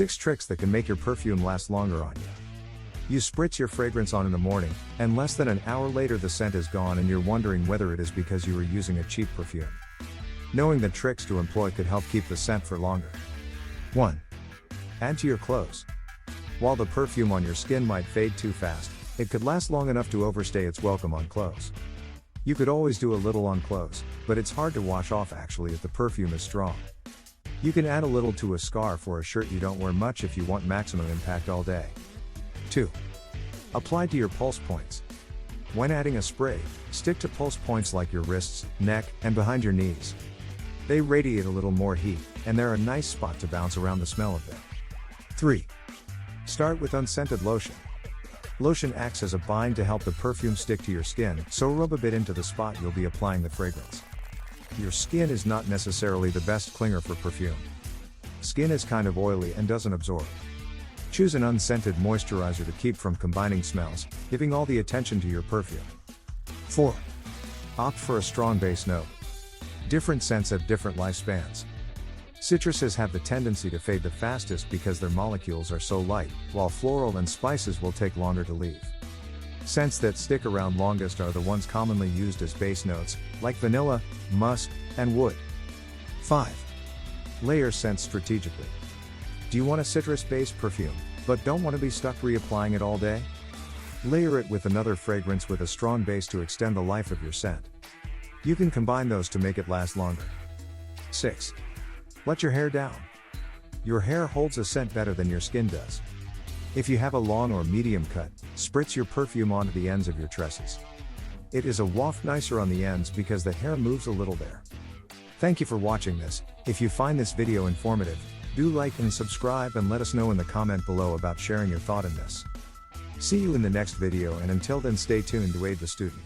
6 tricks that can make your perfume last longer on you. You spritz your fragrance on in the morning, and less than an hour later the scent is gone and you're wondering whether it is because you were using a cheap perfume. Knowing the tricks to employ could help keep the scent for longer. 1. Add to your clothes. While the perfume on your skin might fade too fast, it could last long enough to overstay its welcome on clothes. You could always do a little on clothes, but it's hard to wash off actually if the perfume is strong. You can add a little to a scarf or a shirt you don't wear much if you want maximum impact all day. 2. Apply to your pulse points. When adding a spray, stick to pulse points like your wrists, neck, and behind your knees. They radiate a little more heat, and they're a nice spot to bounce around the smell of them. 3. Start with unscented lotion. Lotion acts as a bind to help the perfume stick to your skin, so rub a bit into the spot you'll be applying the fragrance. Your skin is not necessarily the best clinger for perfume. Skin is kind of oily and doesn't absorb. Choose an unscented moisturizer to keep from combining smells, giving all the attention to your perfume. 4. Opt for a strong base note. Different scents have different lifespans. Citruses have the tendency to fade the fastest because their molecules are so light, while floral and spices will take longer to leave. Scents that stick around longest are the ones commonly used as base notes, like vanilla, musk, and wood. 5. Layer scents strategically. Do you want a citrus-based perfume, but don't want to be stuck reapplying it all day? Layer it with another fragrance with a strong base to extend the life of your scent. You can combine those to make it last longer. 6. Let your hair down. Your hair holds a scent better than your skin does. If you have a long or medium cut, spritz your perfume onto the ends of your tresses. It is a waft nicer on the ends because the hair moves a little there. Thank you for watching this. If you find this video informative, do like and subscribe and let us know in the comment below about sharing your thought in this. See you in the next video, and until then stay tuned to aid the student.